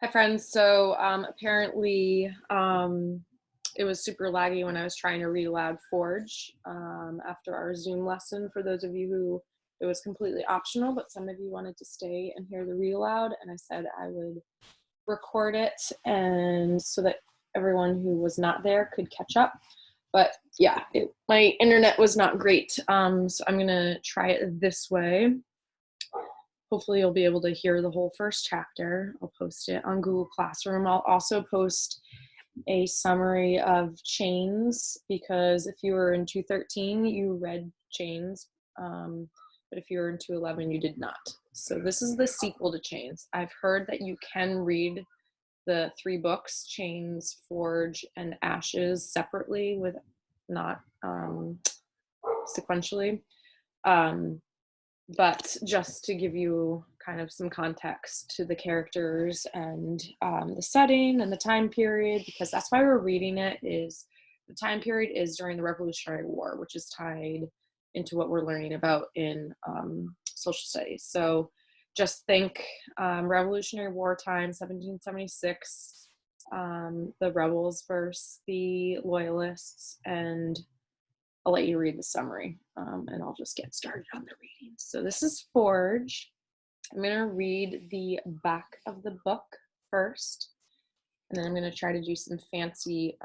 Hi, friends. So apparently it was super laggy when I was trying to read aloud Forge after our Zoom lesson. For those of you who it was completely optional, but some of you wanted to stay and hear the read aloud, and I said I would record it, and so that everyone who was not there could catch up. But yeah, my internet was not great, so I'm gonna try it this way. Hopefully you'll be able to hear the whole first chapter. I'll post it on Google Classroom. I'll also post a summary of Chains, because if you were in 213, you read Chains, but if you were in 211, you did not. So this is the sequel to Chains. I've heard that you can read the three books, Chains, Forge, and Ashes, separately, with not sequentially. But just to give you kind of some context to the characters and the setting and the time period, because that's why we're reading it, is the time period is during the Revolutionary War, which is tied into what we're learning about in social studies. So just think Revolutionary War time, 1776, the rebels versus the loyalists, and I'll let you read the summary, and I'll just get started on the reading. So this is Forge. I'm going to read the back of the book first, and then I'm going to try to do some fancy,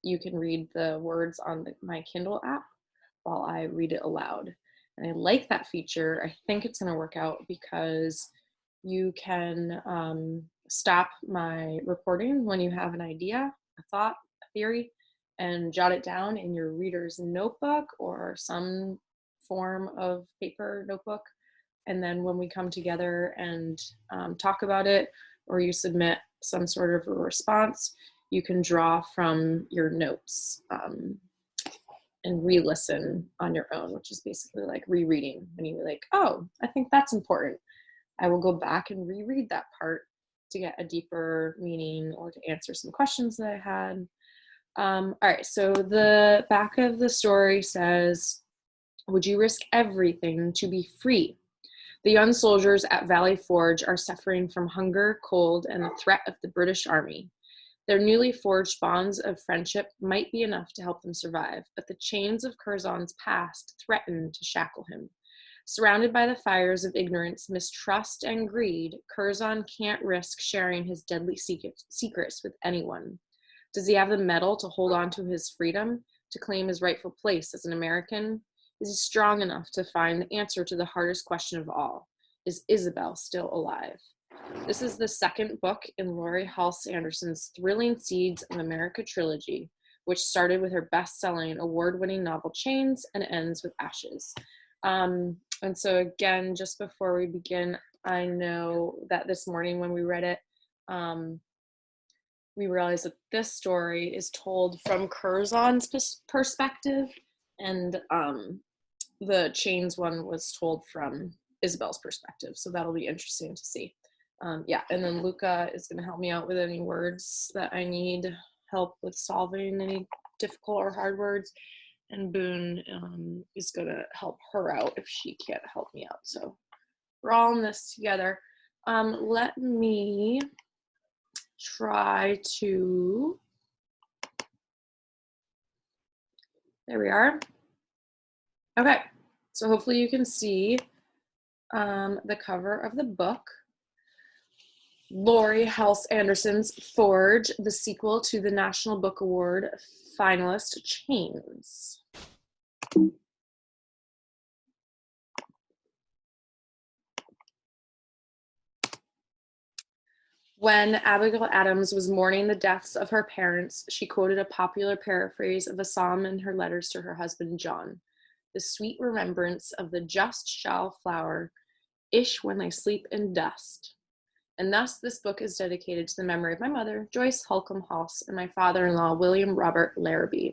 you can read the words on my Kindle app while I read it aloud. And I like that feature. I think it's going to work out because you can stop my recording when you have an idea, a thought, a theory, and jot it down in your reader's notebook or some form of paper notebook. And then when we come together and talk about it, or you submit some sort of a response, you can draw from your notes and re-listen on your own, which is basically like rereading. When you're like, oh, I think that's important, I will go back and reread that part to get a deeper meaning or to answer some questions that I had. All right, so the back of the story says, would you risk everything to be free? The young soldiers at Valley Forge are suffering from hunger, cold, and the threat of the British Army. Their newly forged bonds of friendship might be enough to help them survive, but the chains of Curzon's past threaten to shackle him. Surrounded by the fires of ignorance, mistrust, and greed, Curzon can't risk sharing his deadly secrets with anyone. Does he have the mettle to hold on to his freedom, to claim his rightful place as an American? Is he strong enough to find the answer to the hardest question of all? Is Isabel still alive? This is the second book in Laurie Halse Anderson's thrilling Seeds of America trilogy, which started with her best-selling, award-winning novel Chains and ends with Ashes. And so again, just before we begin, I know that this morning when we read it, we realized that this story is told from Curzon's perspective, and the Chains one was told from Isabel's perspective. So that'll be interesting to see. Yeah, and then Luca is going to help me out with any words that I need help with solving, any difficult or hard words. And Boone is going to help her out if she can't help me out. So we're all in this together. Let me try to, there we are. Okay, so hopefully you can see the cover of the book. Laurie Halse Anderson's Forge, the sequel to the National Book Award finalist Chains. When Abigail Adams was mourning the deaths of her parents, she quoted a popular paraphrase of a psalm in her letters to her husband John. The sweet remembrance of the just shall flower, ish when they sleep in dust. And thus this book is dedicated to the memory of my mother, Joyce Holcomb Halse, and my father-in-law, William Robert Larrabee.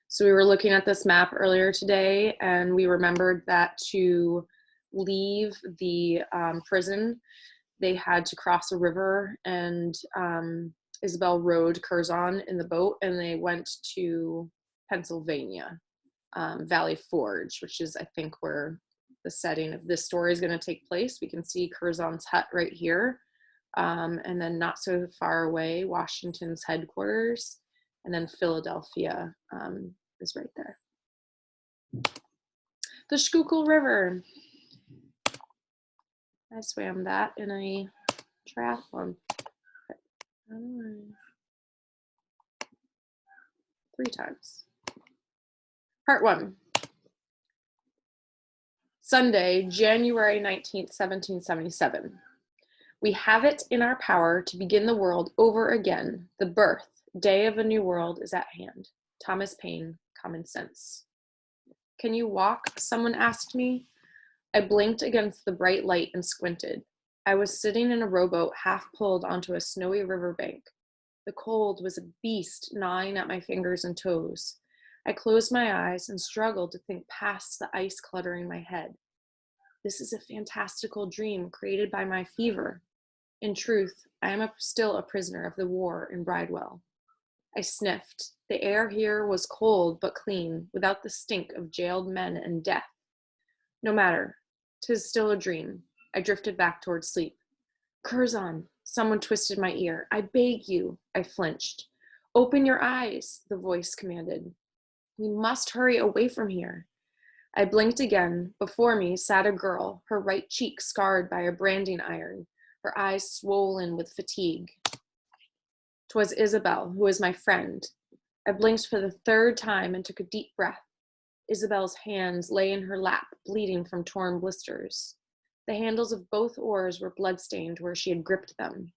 So we were looking at this map earlier today, and we remembered that to leave the prison, they had to cross a river, and Isabel rowed Curzon in the boat, and they went to Pennsylvania, Valley Forge, which is, I think, where the setting of this story is going to take place. We can see Curzon's hut right here. and then not so far away, Washington's headquarters, and then Philadelphia is right there. The Schuylkill River. I swam that in a triathlon. 3 times. Part 1. Sunday, January 19th, 1777. We have it in our power to begin the world over again. The birth, day of a new world is at hand. Thomas Paine, Common Sense. Can you walk? Someone asked me. I blinked against the bright light and squinted. I was sitting in a rowboat half pulled onto a snowy riverbank. The cold was a beast gnawing at my fingers and toes. I closed my eyes and struggled to think past the ice cluttering my head. This is a fantastical dream created by my fever. In truth, I am still a prisoner of the war in Bridewell. I sniffed. The air here was cold but clean, without the stink of jailed men and death. No matter, 'tis still a dream. I drifted back towards sleep. Curzon, someone twisted my ear. I beg you, I flinched. Open your eyes, the voice commanded. We must hurry away from here. I blinked again. Before me sat a girl, her right cheek scarred by a branding iron, her eyes swollen with fatigue. 'Twas Isabel, who was my friend. I blinked for the 3rd time and took a deep breath. Isabel's hands lay in her lap, bleeding from torn blisters. The handles of both oars were bloodstained where she had gripped them.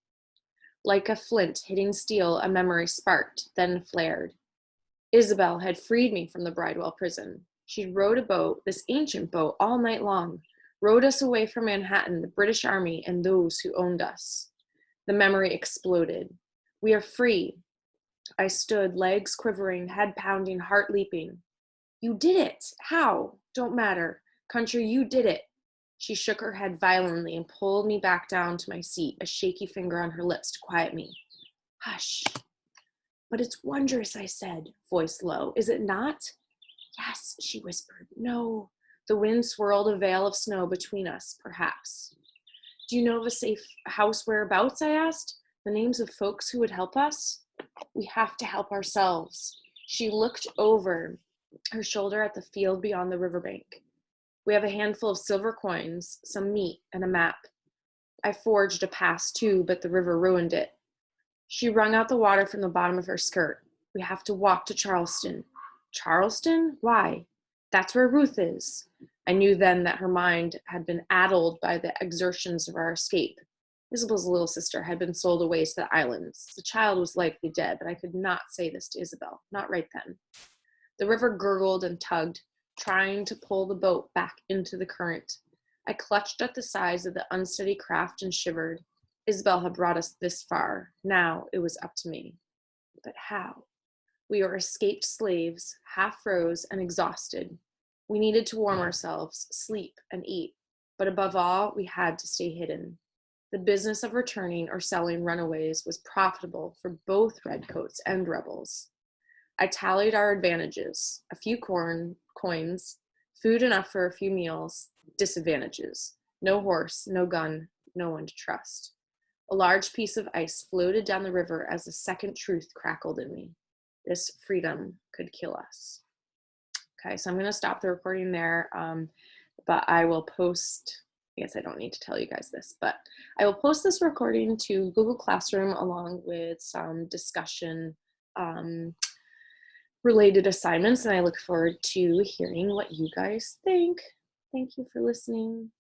Like a flint hitting steel, a memory sparked, then flared. Isabel had freed me from the Bridewell prison. She'd rowed a boat, this ancient boat, all night long, rowed us away from Manhattan, the British Army, and those who owned us. The memory exploded. We are free. I stood, legs quivering, head pounding, heart leaping. You did it! How? Don't matter. Country, you did it. She shook her head violently and pulled me back down to my seat, a shaky finger on her lips to quiet me. Hush. But it's wondrous, I said, voice low. Is it not? Yes, she whispered. No. The wind swirled a veil of snow between us, perhaps. Do you know of a safe house whereabouts? I asked. The names of folks who would help us? We have to help ourselves. She looked over her shoulder at the field beyond the riverbank. We have a handful of silver coins, some meat, and a map. I forged a pass too, but the river ruined it. She wrung out the water from the bottom of her skirt. We have to walk to Charleston. Charleston? Why? That's where Ruth is. I knew then that her mind had been addled by the exertions of our escape. Isabel's little sister had been sold away to the islands. The child was likely dead, but I could not say this to Isabel, not right then. The river gurgled and tugged, trying to pull the boat back into the current. I clutched at the sides of the unsteady craft and shivered. Isabel had brought us this far. Now it was up to me. But how? We were escaped slaves, half froze and exhausted. We needed to warm ourselves, sleep, and eat. But above all, we had to stay hidden. The business of returning or selling runaways was profitable for both redcoats and rebels. I tallied our advantages: a few coins, food enough for a few meals. Disadvantages: no horse, no gun, no one to trust. A large piece of ice floated down the river as a second truth crackled in me. This freedom could kill us. Okay, so I'm going to stop the recording there, but I will post, I guess I don't need to tell you guys this, but I will post this recording to Google Classroom along with some discussion related assignments, and I look forward to hearing what you guys think. Thank you for listening.